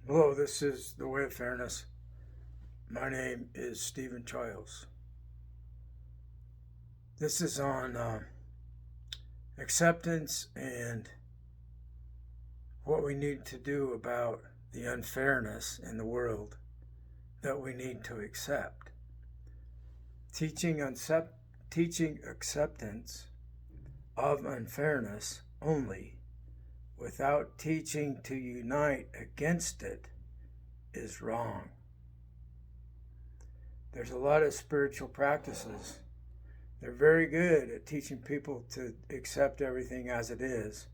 Hello, this is The Way of Fairness. My name is Stephen Childs. This is on acceptance and what we need to do about the unfairness in the world that we need to accept. Teaching acceptance of unfairness only without teaching to unite against it is wrong. There's a lot of spiritual practices. They're very good at teaching people to accept everything as it is.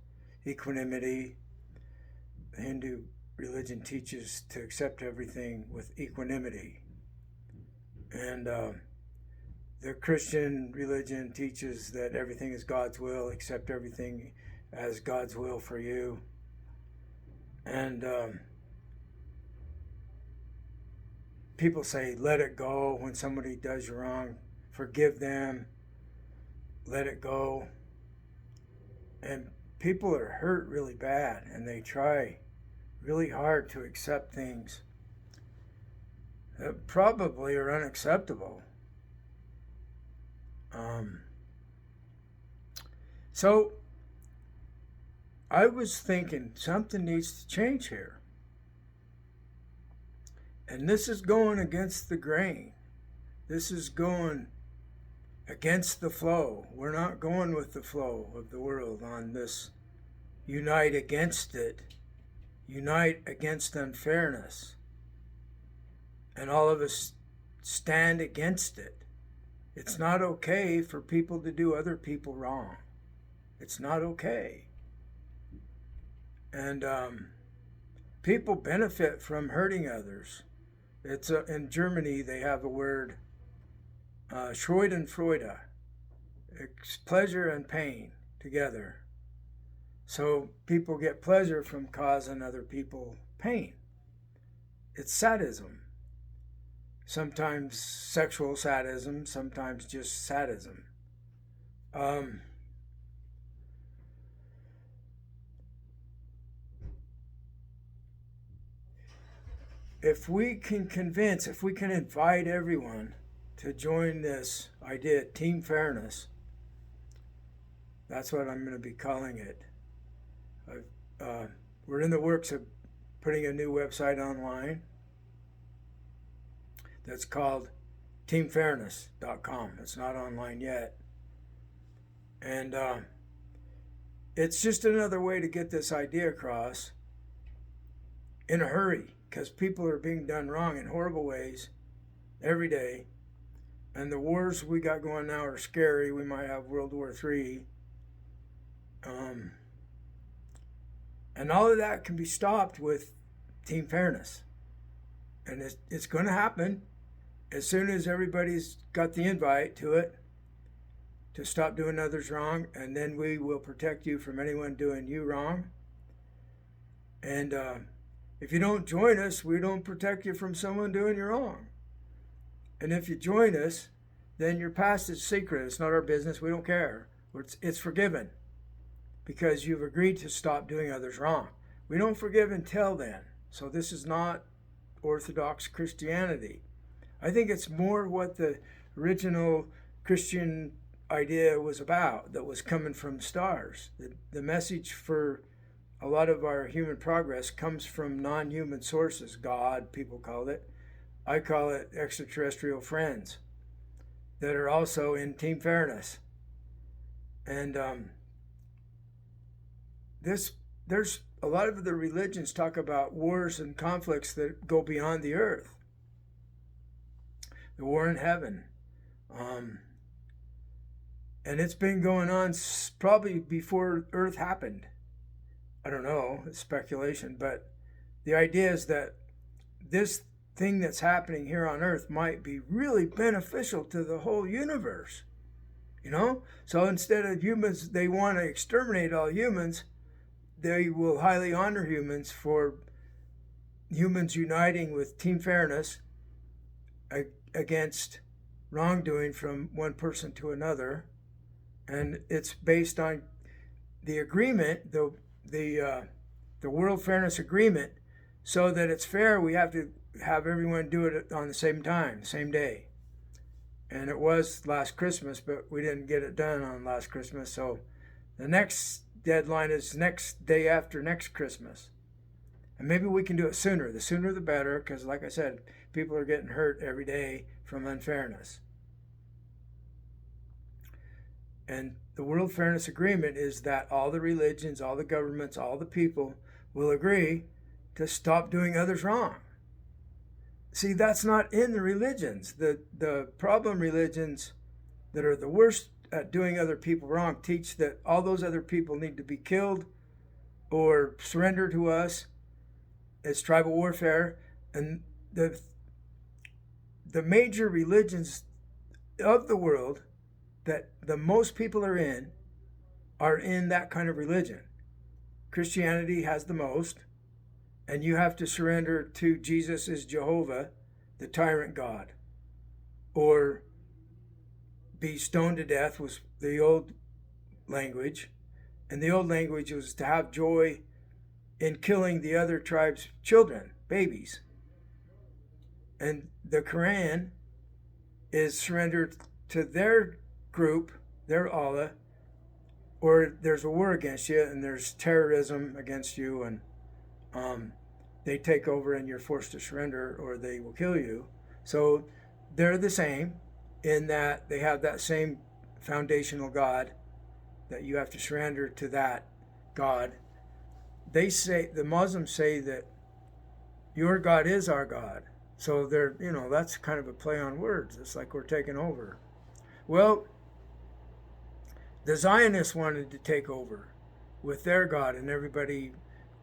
Equanimity. The Hindu religion teaches to accept everything with equanimity. And the Christian religion teaches that everything is God's will, accept everything as God's will for you. And people say, let it go when somebody does you wrong. Forgive them. Let it go. And people are hurt really bad, and they try really hard to accept things that probably are unacceptable. So I was thinking something needs to change here. And this is going against the grain. This is going against the flow. We're not going with the flow of the world on this. Unite against it. Unite against unfairness. And all of us stand against it. It's not okay for people to do other people wrong. It's not okay. And people benefit from hurting others. It's in Germany they have a word, Schadenfreude. It's pleasure and pain together. So people get pleasure from causing other people pain. It's sadism. Sometimes sexual sadism, sometimes just sadism. If we can invite everyone to join this idea, team fairness, that's what I'm going to be calling it. We're in the works of putting a new website online that's called teamfairness.com. It's not online yet. And it's just another way to get this idea across in a hurry, because people are being done wrong in horrible ways every day. And the wars we got going now are scary. We might have World War III. And all of that can be stopped with team fairness. And it's going to happen as soon as everybody's got the invite to it, to stop doing others wrong. And then we will protect you from anyone doing you wrong. And if you don't join us, we don't protect you from someone doing you wrong. And if you join us, then your past is secret. It's not our business. We don't care. It's forgiven because you've agreed to stop doing others wrong. We don't forgive until then. So this is not Orthodox Christianity. I think it's more what the original Christian idea was about, that was coming from stars. The message for a lot of our human progress comes from non-human sources. God, people call it. I call it extraterrestrial friends that are also in team fairness. And there's a lot of the religions talk about wars and conflicts that go beyond the earth. The war in heaven. And it's been going on probably before earth happened. I don't know, it's speculation, but the idea is that this thing that's happening here on earth might be really beneficial to the whole universe. So instead of humans, they want to exterminate all humans. They will highly honor humans for humans uniting with team fairness against wrongdoing from one person to another. And it's based on the agreement, the World Fairness Agreement so that it's fair, we have to have everyone do it on the same time, same day. And it was last Christmas, but we didn't get it done on last Christmas. So the next deadline is next day after next Christmas. And maybe we can do it sooner. The sooner the better, because like I said, people are getting hurt every day from unfairness. And the World Fairness Agreement is that all the religions, all the governments, all the people will agree to stop doing others wrong. See, that's not in the religions. The problem religions that are the worst at doing other people wrong teach that all those other people need to be killed or surrender to us. It's tribal warfare. And the major religions of the world that the most people are in that kind of religion. Christianity has the most, and you have to surrender to Jesus as Jehovah, the tyrant God, or be stoned to death was the old language. And the old language was to have joy in killing the other tribe's children, babies. And the Quran is surrendered to their group, their Allah, or there's a war against you and there's terrorism against you, and they take over and you're forced to surrender or they will kill you. So they're the same in that they have that same foundational God that you have to surrender to that God. They say, the Muslims say that your God is our God. So they're, that's kind of a play on words. It's like we're taking over. Well, the Zionists wanted to take over with their God, and everybody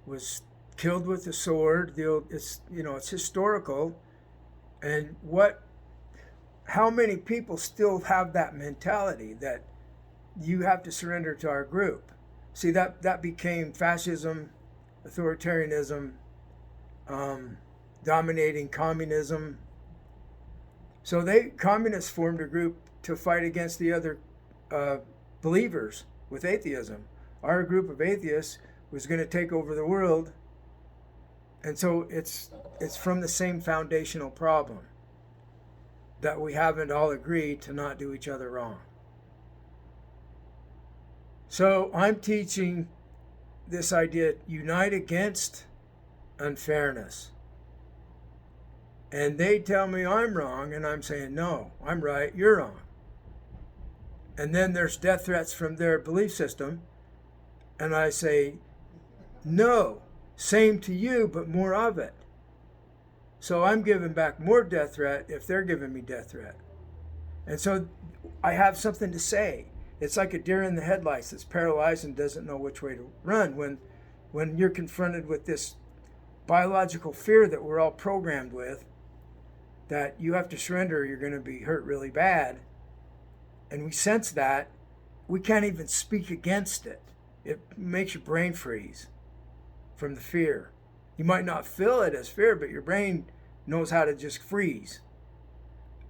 was killed with the sword. It's historical. And how many people still have that mentality that you have to surrender to our group? See, that became fascism, authoritarianism, dominating communism. So communists formed a group to fight against the other believers with atheism. Our group of atheists was going to take over the world. And so it's from the same foundational problem that we haven't all agreed to not do each other wrong. So I'm teaching this idea, unite against unfairness. And they tell me I'm wrong, and I'm saying, no, I'm right, you're wrong. And then there's death threats from their belief system, and I say, no, same to you, but more of it. So I'm giving back more death threat if they're giving me death threat. And so I have something to say. It's like a deer in the headlights that's paralyzed and doesn't know which way to run. When you're confronted with this biological fear that we're all programmed with, that you have to surrender or you're going to be hurt really bad, and we sense that, we can't even speak against it. It makes your brain freeze from the fear. You might not feel it as fear, but your brain knows how to just freeze.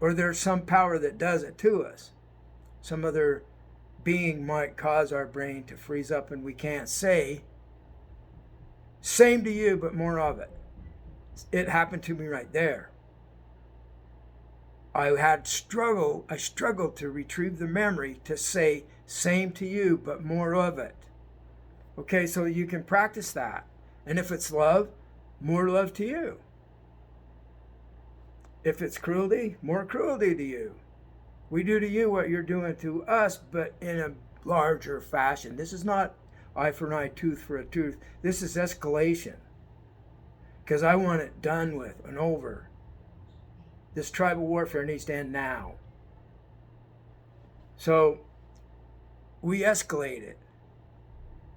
Or there's some power that does it to us. Some other being might cause our brain to freeze up, and we can't say, same to you, but more of it. It happened to me right there. I struggled to retrieve the memory to say, same to you, but more of it. Okay, so you can practice that. And if it's love, more love to you. If it's cruelty, more cruelty to you. We do to you what you're doing to us, but in a larger fashion. This is not eye for an eye, tooth for a tooth. This is escalation. Because I want it done with and over. This tribal warfare needs to end now. So we escalate it.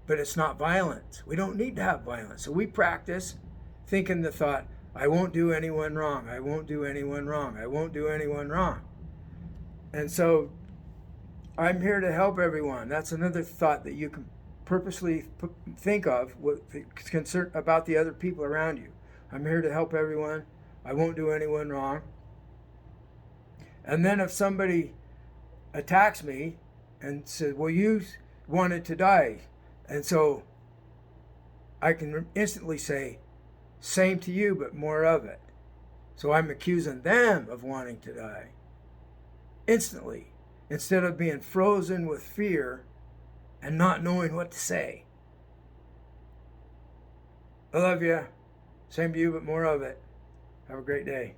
But it's not violence. We don't need to have violence. So we practice thinking the thought, I won't do anyone wrong. I won't do anyone wrong. I won't do anyone wrong. And so I'm here to help everyone. That's another thought that you can purposely think of with concern about the other people around you. I'm here to help everyone. I won't do anyone wrong. And then if somebody attacks me and says, well, you wanted to die, and so I can instantly say, Same to you, but more of it. So I'm accusing them of wanting to die instantly, instead of being frozen with fear and not knowing what to say. I love you. Same to you, but more of it. Have a great day.